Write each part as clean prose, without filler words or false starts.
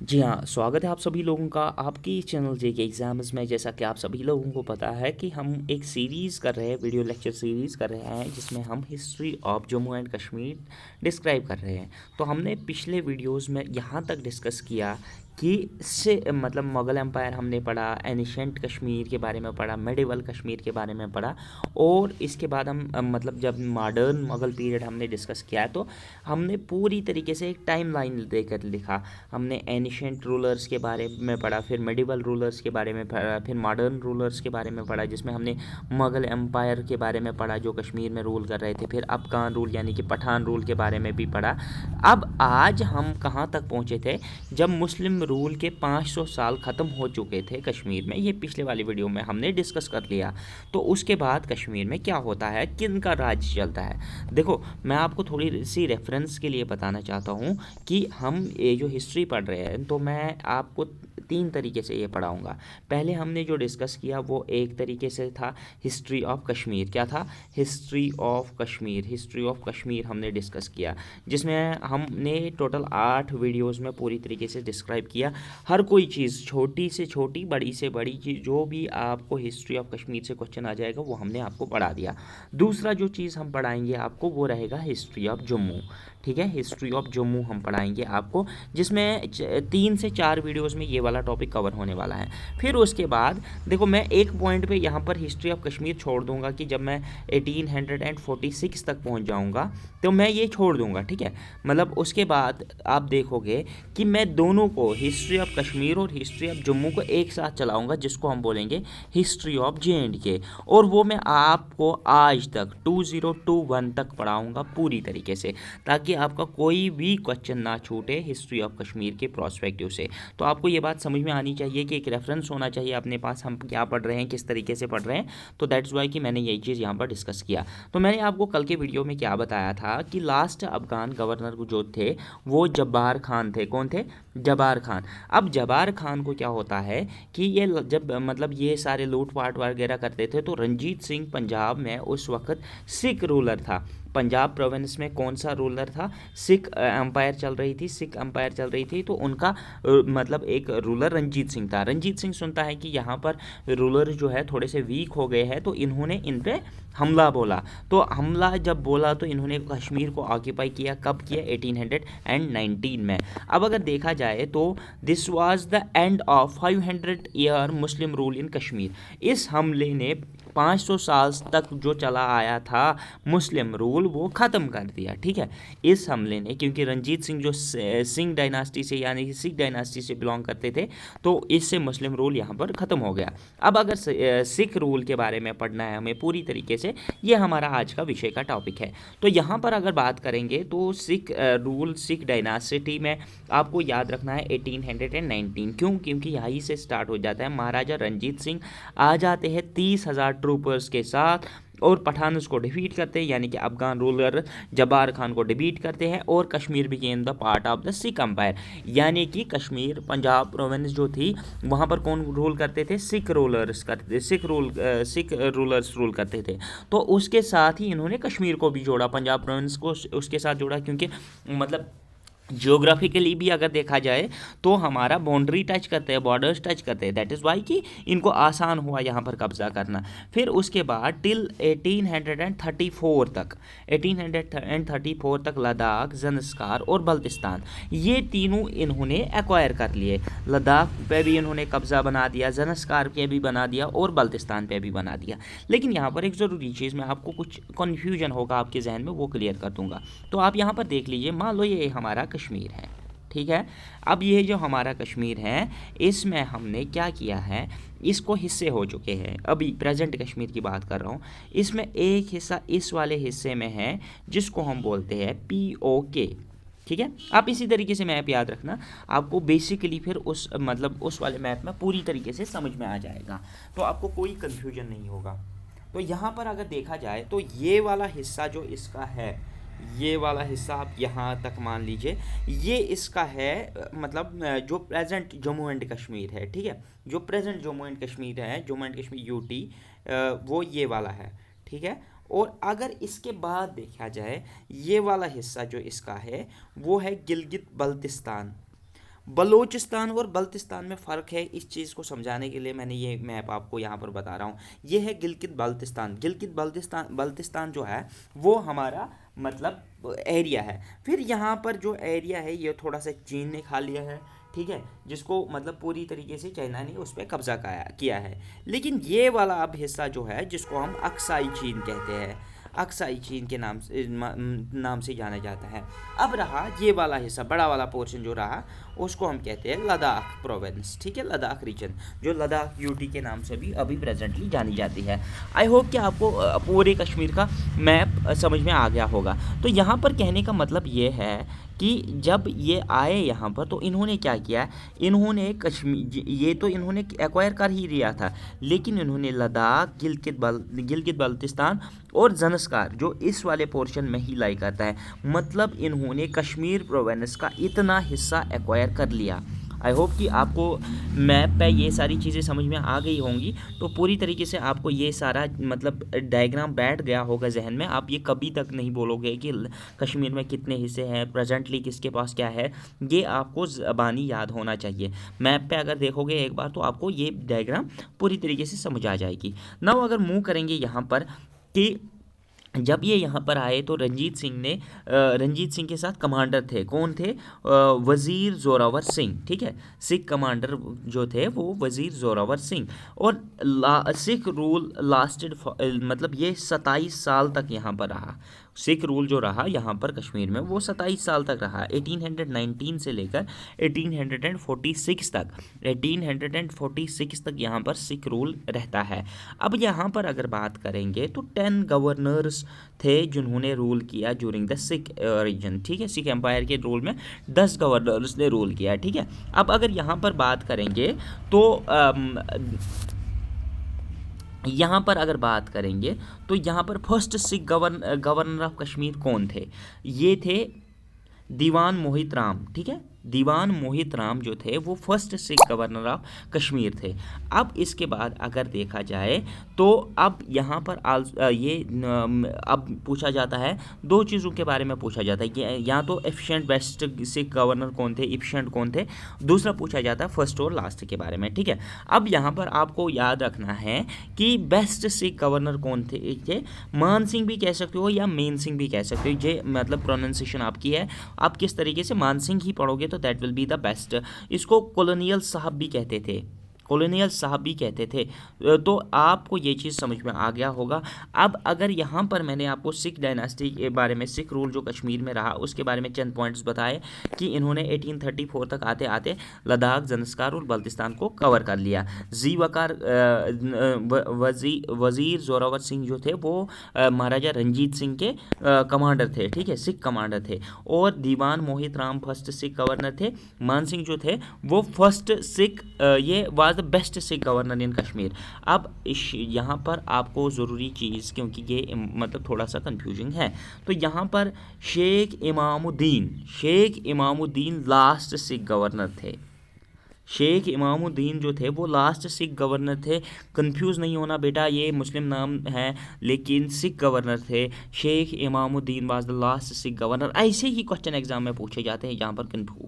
जी हाँ, स्वागत है आप सभी लोगों का आपके इस चैनल जेके एग्ज़ाम्स में। जैसा कि आप सभी लोगों को पता है कि हम एक सीरीज़ कर रहे हैं, वीडियो लेक्चर सीरीज़ कर रहे हैं, जिसमें हम history of Jammu and Kashmir describe कर रहे हैं। तो हमने पिछले वीडियोस में यहाँ तक डिस्कस किया कि इससे मतलब मुग़ल एम्पायर हमने पढ़ा, एनिशेंट कश्मीर के बारे में पढ़ा, मेडिवल कश्मीर के बारे में पढ़ा, और इसके बाद हम मतलब जब मॉडर्न मुग़ल पीरियड हमने डिस्कस किया तो हमने पूरी तरीके से एक टाइम लाइन देकर लिखा। हमने एनिशेंट रूलर्स के बारे में पढ़ा, फिर मेडिवल रूलर्स के बारे में पढ़ा, फिर मॉडर्न रूलर्स के बारे में पढ़ा, जिसमें हमने मुग़ल एम्पायर के बारे में पढ़ा जो कश्मीर में रूल कर रहे थे, फिर अफ़गान रूल यानी कि पठान रूल के बारे में भी पढ़ा। अब आज हम कहाँ तक पहुँचे थे, जब मुस्लिम रूल के 500 साल ख़त्म हो चुके थे कश्मीर में। ये पिछले वाली वीडियो में हमने डिस्कस कर लिया। तो उसके बाद कश्मीर में क्या होता है, किन का राज चलता है। देखो, मैं आपको थोड़ी सी रेफरेंस के लिए बताना चाहता हूँ कि हम ये जो हिस्ट्री पढ़ रहे हैं तो मैं आपको तीन तरीके से ये पढ़ाऊँगा। पहले हमने जो डिस्कस किया वो एक तरीके से था हिस्ट्री ऑफ कश्मीर। क्या था? History of Kashmir. History of Kashmir हमने डिस्कस किया, जिसमें हमने टोटल 8 वीडियोस में पूरी तरीके से डिस्क्राइब किया हर कोई चीज़, छोटी से छोटी, बड़ी से बड़ी चीज़, जो भी आपको हिस्ट्री ऑफ कश्मीर से क्वेश्चन आ जाएगा वो हमने आपको पढ़ा दिया। दूसरा जो चीज़ हम पढ़ाएंगे आपको वो रहेगा हिस्ट्री ऑफ जम्मू। ठीक है, हिस्ट्री ऑफ जम्मू हम पढ़ाएंगे आपको, जिसमें 3 से 4 वीडियोस में ये वाला टॉपिक कवर होने वाला है। फिर उसके बाद देखो, मैं एक पॉइंट पे यहाँ पर हिस्ट्री ऑफ कश्मीर छोड़ दूंगा कि जब मैं 1846 तक पहुँच जाऊँगा तो मैं ये छोड़ दूंगा। ठीक है, मतलब उसके बाद आप देखोगे कि मैं दोनों को, हिस्ट्री ऑफ कश्मीर और हिस्ट्री ऑफ जम्मू को एक साथ चलाऊँगा, जिसको हम बोलेंगे हिस्ट्री ऑफ JNK। और वो मैं आपको आज तक 2021 तक पढ़ाऊँगा पूरी तरीके से, ताकि आपका कोई भी क्वेश्चन ना छूटे हिस्ट्री ऑफ कश्मीर के प्रोस्पेक्टिव से। तो आपको ये बात समझ में आनी चाहिए कि एक रेफरेंस होना चाहिए अपने पास, हम क्या पढ़ रहे हैं, किस तरीके से पढ़ रहे हैं। तो दैट्स वाई कि मैंने यही चीज़ यहाँ पर डिस्कस किया। तो मैंने आपको कल के वीडियो में क्या बताया था कि लास्ट अफगान गवर्नर जो थे वो जब्बार खान थे। कौन थे? जब्बार खान। अब जब्बार खान को क्या होता है कि ये जब मतलब ये सारे लूटपाट वगैरह करते थे, तो रंजीत सिंह पंजाब में उस वक्त सिख रूलर था। पंजाब प्रोविंस में कौन सा रूलर था? सिख एम्पायर चल रही थी, सिख एम्पायर चल रही थी। तो उनका मतलब एक रूलर रंजीत सिंह था। रंजीत सिंह सुनता है कि यहाँ पर रूलर जो है थोड़े से वीक हो गए हैं, तो इन्होंने इन पे हमला बोला। तो हमला जब बोला तो इन्होंने कश्मीर को ऑक्यूपाई किया। कब किया? 1819 में। अब अगर देखा जाए तो this was the end of 500 year Muslim rule in Kashmir. इस हमले ने 500 साल तक जो चला आया था मुस्लिम रूल वो ख़त्म कर दिया। ठीक है, इस हमले ने, क्योंकि रंजीत सिंह जो सिंह डायनास्टी से यानी कि सिख डायनास्टी से बिलोंग करते थे, तो इससे मुस्लिम रूल यहाँ पर ख़त्म हो गया। अब अगर सिख रूल के बारे में पढ़ना है हमें पूरी तरीके से, ये हमारा आज का विषय का टॉपिक है। तो यहाँ पर अगर बात करेंगे तो सिख रूल, सिख डायनासिटी में आपको याद रखना है 1819। क्यों? क्योंकि यहीं से स्टार्ट हो जाता है। महाराजा रंजीत सिंह आ जाते हैं 30,000 ट्रूपर्स के साथ और पठानों को डिफीट करते हैं, यानी कि अफगान रूलर जब्बार खान को डिफीट करते हैं, और Kashmir became the part of the Sikh empire. यानी कि कश्मीर, पंजाब प्रोविंस जो थी, वहाँ पर कौन रूल करते थे? सिख रूलर्स करते थे, सिख रूलर्स रूल करते थे। तो उसके साथ ही इन्होंने कश्मीर को भी जोड़ा, पंजाब प्रोविंस को उसके साथ जोड़ा, क्योंकि मतलब जियोग्राफिकली भी अगर देखा जाए तो हमारा बाउंड्री टच करते हैं, बॉर्डर्स टच करते हैं। दैट इज़ वाई कि इनको आसान हुआ यहाँ पर कब्जा करना। फिर उसके बाद टिल 1834 तक, 1834 तक लद्दाख, ज़ंस्कार और बल्तिस्तान, ये तीनों इन्होंने एक्वायर कर लिए। लद्दाख पे भी इन्होंने कब्ज़ा बना दिया, ज़ंस्कार पे भी बना दिया और बल्तिस्तान पे भी बना दिया। लेकिन यहाँ पर एक ज़रूरी चीज़, मैं आपको कुछ कन्फ्यूजन होगा आपके जहन में, वो क्लियर कर दूँगा। तो आप यहाँ पर देख लीजिए, मान लो ये हमारा कश्मीर है। ठीक है, अब ये जो हमारा कश्मीर है, इसमें हमने क्या किया है, इसको हिस्से हो चुके हैं। अभी प्रेजेंट कश्मीर की बात कर रहा हूँ। इसमें एक हिस्सा इस वाले हिस्से में है जिसको हम बोलते हैं POK। ठीक है, आप इसी तरीके से मैप याद रखना, आपको बेसिकली फिर उस मतलब उस वाले मैप में पूरी तरीके से समझ में आ जाएगा, तो आपको कोई कन्फ्यूजन नहीं होगा। तो यहाँ पर अगर देखा जाए तो ये वाला हिस्सा जो इसका है, ये वाला हिस्सा आप यहाँ तक मान लीजिए, ये इसका है मतलब जो प्रेजेंट जम्मू एंड कश्मीर है। ठीक है, जो प्रेजेंट जम्मू एंड कश्मीर है, जम्मू एंड कश्मीर UT, वो ये वाला है। ठीक है, और अगर इसके बाद देखा जाए, ये वाला हिस्सा जो इसका है वो है गिलगित बल्तिस्तान। बलूचिस्तान और बल्तिस्तान में फ़र्क है, इस चीज़ को समझाने के लिए मैंने ये मैप आपको यहाँ पर बता रहा हूँ। ये है गिलगित बाल्तिस्तान। गिलगित बाल्तिस्तान बाल्तिस्तान जो है वो हमारा मतलब एरिया है। फिर यहाँ पर जो एरिया है ये थोड़ा सा चीन ने खा लिया है, ठीक है, जिसको मतलब पूरी तरीके से चाइना ने उस पर कब्जा किया है। लेकिन ये वाला अब हिस्सा जो है जिसको हम अक्साई चीन कहते हैं, अक्साई चीन के नाम से जाना जाता है। अब रहा ये वाला हिस्सा, बड़ा वाला पोर्शन जो रहा उसको हम कहते हैं लद्दाख प्रोविंस, ठीक है, लद्दाख रीजन, जो लद्दाख यूटी के नाम से भी अभी प्रेजेंटली जानी जाती है। आई होप कि आपको पूरे कश्मीर का मैप समझ में आ गया होगा। तो यहाँ पर कहने का मतलब ये है कि जब ये आए यहाँ पर तो इन्होंने क्या किया, इन्होंने कश्मीर, ये तो इन्होंने एक्वायर कर ही लिया था, लेकिन इन्होंने लद्दाख, गिलगित बाल्तिस्तान और ज़नस्कार जो इस वाले पोर्शन में ही लाई करता है, मतलब इन्होंने कश्मीर प्रोविंस का इतना हिस्सा एक्वायर कर लिया। आई होप कि आपको मैप पे ये सारी चीज़ें समझ में आ गई होंगी। तो पूरी तरीके से आपको ये सारा मतलब डायग्राम बैठ गया होगा जहन में। आप ये कभी तक नहीं बोलोगे कि कश्मीर में कितने हिस्से हैं, प्रेजेंटली किसके पास क्या है, ये आपको ज़बानी याद होना चाहिए। मैप पे अगर देखोगे एक बार तो आपको ये डायग्राम पूरी तरीके से समझ आ जाएगी। नाउ अगर मूव करेंगे यहाँ पर कि जब ये यहाँ पर आए तो रंजीत सिंह के साथ कमांडर थे, कौन थे, वज़ीर ज़ोरावर सिंह, ठीक है, सिख कमांडर जो थे वो वज़ीर ज़ोरावर सिंह। और सिख रूल लास्टेड मतलब ये 27 साल तक यहाँ पर रहा। सिख रूल जो रहा यहाँ पर कश्मीर में वो 27 साल तक रहा, 1819 से लेकर 1846 तक, 1846 तक यहाँ पर सिख रूल रहता है। अब यहाँ पर अगर बात करेंगे तो 10 गवर्नर्स थे जिन्होंने रूल किया ज्यूरिंग द सिख रीजन, ठीक है, सिख एम्पायर के रूल में 10 गवर्नर्स ने रूल किया, ठीक है। अब अगर यहाँ पर बात करेंगे तो यहाँ पर अगर बात करेंगे तो यहाँ पर first Sikh governor of Kashmir कौन थे, ये थे दीवान मोहित राम, ठीक है, दीवान मोहित राम जो थे वो first Sikh governor of Kashmir थे। अब इसके बाद अगर देखा जाए तो अब यहाँ पर अब पूछा जाता है, दो चीज़ों के बारे में पूछा जाता है, या तो एफिशिएंट बेस्ट सिख गवर्नर कौन थे, एफिशिएंट कौन थे, दूसरा पूछा जाता है फर्स्ट और लास्ट के बारे में, ठीक है। अब यहाँ पर आपको याद रखना है कि बेस्ट सिख गवर्नर कौन थे, मान सिंह भी कह सकते हो या मेन सिंह भी कह सकते हो, ये मतलब प्रोनाउंसिएशन आपकी है, आप किस तरीके से मान सिंह ही पढ़ोगे तो that will be the best. इसको कॉलोनियल साहब भी कहते थे, कॉलोनियल साहब भी कहते थे। तो आपको ये चीज़ समझ में आ गया होगा। अब अगर यहाँ पर मैंने आपको सिख डायनास्टी के बारे में, सिख रूल जो कश्मीर में रहा उसके बारे में चंद पॉइंट्स बताए कि इन्होंने 1834 तक आते आते लद्दाख, ज़नस्कार और बल्तिस्तान को कवर कर लिया। जी वकार वज़ीर ज़ोरावर सिंह जो थे वो महाराजा रंजीत सिंह के कमांडर थे, ठीक है, सिख कमांडर थे। और दीवान मोहित राम फर्स्ट सिख गवर्नर थे। मान सिंह जो थे वो फर्स्ट सिख, ये वाज बेस्ट सिख गवर्नर इन कश्मीर। अब यहाँ पर आपको ज़रूरी चीज़, क्योंकि ये मतलब थोड़ा सा कन्फ्यूजिंग है, तो यहाँ पर शेख इमामुद्दीन लास्ट सिख गवर्नर थे। शेख इमामुद्दीन जो थे वो लास्ट सिख गवर्नर थे। कंफ्यूज नहीं होना बेटा, ये मुस्लिम नाम है लेकिन सिख गवर्नर थे। Sheikh Imamuddin was the last Sikh governor. ऐसे ही क्वेश्चन एग्जाम में पूछे जाते हैं जहाँ पर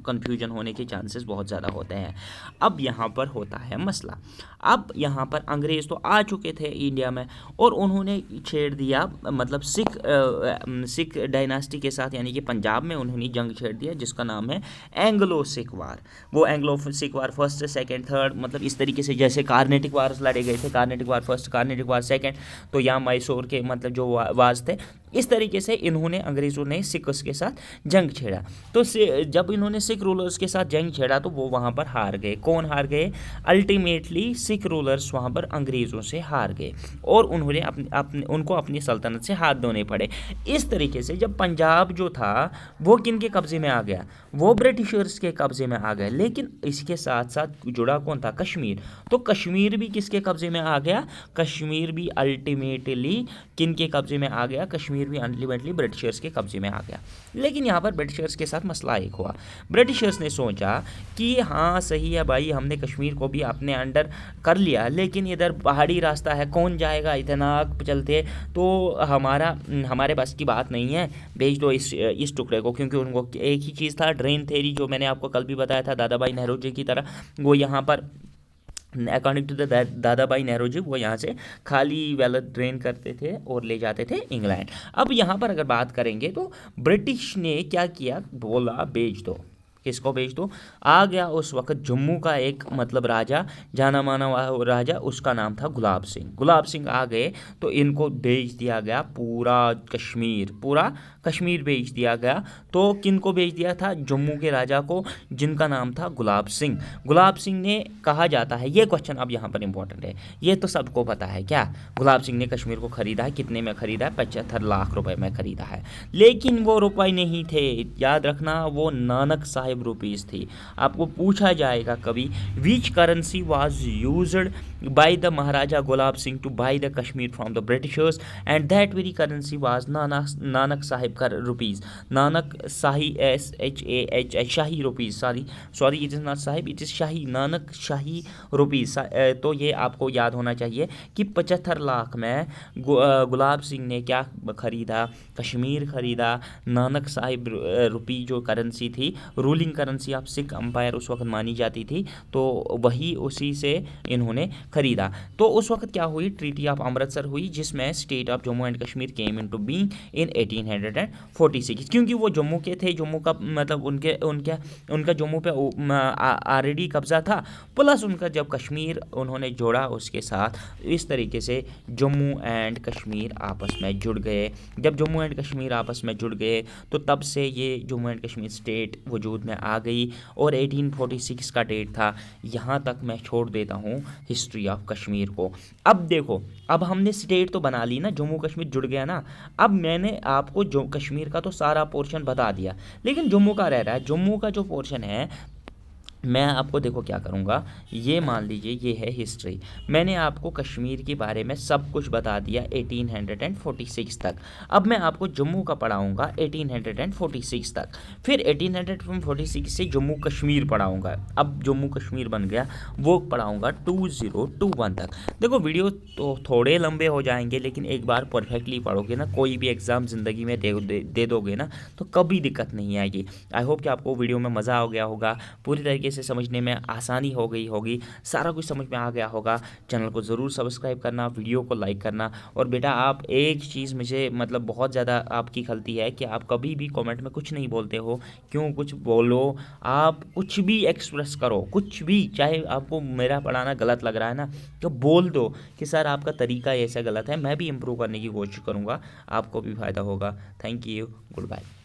कंफ्यूजन होने के चांसेस बहुत ज़्यादा होते हैं। अब यहाँ पर होता है मसला, अब यहाँ पर अंग्रेज़ तो आ चुके थे इंडिया में और उन्होंने छेड़ दिया, मतलब सिख डायनास्टी के साथ, यानी कि पंजाब में उन्होंने जंग छेड़ दिया जिसका नाम है एंग्लो सिख वार। वो एंग्लो सिख वार फर्स्ट, सेकंड, थर्ड, मतलब इस तरीके से जैसे कार्नेटिक वार्स लड़े गए थे, कार्नेटिक वार फर्स्ट, कार्नेटिक वार सेकंड, तो यहाँ मैसूर के मतलब जो वाज थे, इस तरीके से इन्होंने, अंग्रेज़ों ने सिखों के साथ जंग छेड़ा। तो जब इन्होंने सिख रूलर्स के साथ जंग छेड़ा तो वो वहाँ पर हार गए। कौन हार गए? अल्टीमेटली सिख रूलर्स वहाँ पर अंग्रेज़ों से हार गए और उन्होंने उनको अपनी सल्तनत से हाथ धोने पड़े। इस तरीके से जब पंजाब जो था वो किन के कब्ज़े में आ गया? वो ब्रिटिशर्स के कब्ज़े में आ गए। लेकिन इसके साथ साथ जुड़ा कौन था? कश्मीर। तो कश्मीर भी किसके कब्जे में आ गया? कश्मीर भी अल्टीमेटली किन के कब्जे में आ गया? कश्मीर भी अल्टीमेटली ब्रिटिशर्स के कब्जे में आ गया। लेकिन यहाँ पर ब्रिटिशर्स के साथ मसला एक हुआ। ब्रिटिशर्स ने सोचा कि हाँ सही है भाई, हमने कश्मीर को भी अपने अंडर कर लिया, लेकिन इधर पहाड़ी रास्ता है, कौन जाएगा इतना चलते, तो हमारे बस की बात नहीं है, भेज दो इस टुकड़े को। क्योंकि उनको एक ही चीज़ था, ड्रेन थ्योरी, जो मैंने आपको कल भी बताया था दादा भाई नेहरू जी की तरह। वो यहाँ पर अकॉर्डिंग टू द दादा भाई नेहरू जी, वो यहाँ से खाली वेल्थ ड्रेन करते थे और ले जाते थे इंग्लैंड। अब यहाँ पर अगर बात करेंगे तो ब्रिटिश ने क्या किया, बोला भेज दो। किसको भेज दो? आ गया उस वक्त जम्मू का एक मतलब राजा, जाना माना राजा, उसका नाम था गुलाब सिंह। गुलाब सिंह आ गए तो इनको भेज दिया गया पूरा कश्मीर भेज दिया गया। तो किन को भेज दिया था? जम्मू के राजा को, जिनका नाम था गुलाब सिंह। गुलाब सिंह ने, कहा जाता है, ये क्वेश्चन अब यहाँ पर इंपॉर्टेंट है, ये तो सबको पता है क्या, गुलाब सिंह ने कश्मीर को खरीदा है, कितने में खरीदा है? 75 लाख रुपए में खरीदा है। लेकिन वो रुपए नहीं थे, याद रखना, वो नानक साहिब रुपीज़ थी। आपको पूछा जाएगा कभी, which currency was used by the Maharaja Gulab Singh to buy the Kashmir from the Britishers, and that very currency was Nanak Sahib का rupees, Nanak Shahi, SHAH, Shahi rupees, sorry it is not Sahib, it is Shahi, Nanak Shahi rupees. तो ये आपको याद होना चाहिए कि 75 लाख में गुलाब सिंह ने क्या खरीदा? कश्मीर खरीदा। नानक साहिब रुपी जो करेंसी थी, ruling currency of Sikh umpire उस वक्त मानी जाती थी, तो वही उसी से इन्होंने खरीदा। तो उस वक्त क्या हुई? ट्रीटी ऑफ अमृतसर हुई, जिसमें state of Jammu and Kashmir came into being in 1846। क्योंकि वो जम्मू के थे, जम्मू का मतलब उनका जम्मू पे ऑलरेडी कब्जा था, प्लस उनका जब कश्मीर उन्होंने जोड़ा उसके साथ, इस तरीके से जम्मू एंड कश्मीर आपस में जुड़ गए। जब जम्मू एंड कश्मीर आपस में जुड़ गए तो तब से ये जम्मू एंड कश्मीर स्टेट वजूद में आ गई, और 1846 का डेट था। यहाँ तक मैं छोड़ देता हूँ हिस्ट्री ऑफ कश्मीर को। अब देखो, अब हमने स्टेट तो बना ली ना, जम्मू कश्मीर जुड़ गया ना। अब मैंने आपको जो कश्मीर का तो सारा पोर्शन बता दिया, लेकिन जम्मू का रह रहा है। जम्मू का जो पोर्शन है, मैं आपको देखो क्या करूँगा, ये मान लीजिए ये है हिस्ट्री, मैंने आपको कश्मीर के बारे में सब कुछ बता दिया 1846 तक। अब मैं आपको जम्मू का पढ़ाऊँगा 1846 तक, फिर 1846 से जम्मू कश्मीर पढ़ाऊँगा। अब जम्मू कश्मीर बन गया, वो पढ़ाऊँगा 2021 तक। देखो वीडियो तो थोड़े लंबे हो जाएंगे, लेकिन एक बार परफेक्टली पढ़ोगे ना, कोई भी एग्ज़ाम ज़िंदगी में दे दोगे ना, तो कभी दिक्कत नहीं आएगी। आई होप कि आपको वीडियो में मज़ा आ गया होगा, पूरी तरीके से समझने में आसानी हो गई होगी, सारा कुछ समझ में आ गया होगा। चैनल को ज़रूर सब्सक्राइब करना, वीडियो को लाइक करना। और बेटा, आप एक चीज़ मुझे मतलब बहुत ज़्यादा आपकी खलती है कि आप कभी भी कमेंट में कुछ नहीं बोलते हो। क्यों? कुछ बोलो, आप कुछ भी एक्सप्रेस करो, कुछ भी, चाहे आपको मेरा पढ़ाना गलत लग रहा है ना, तो बोल दो कि सर आपका तरीका ऐसा गलत है, मैं भी इम्प्रूव करने की कोशिश करूँगा, आपको भी फ़ायदा होगा। Thank you, good bye.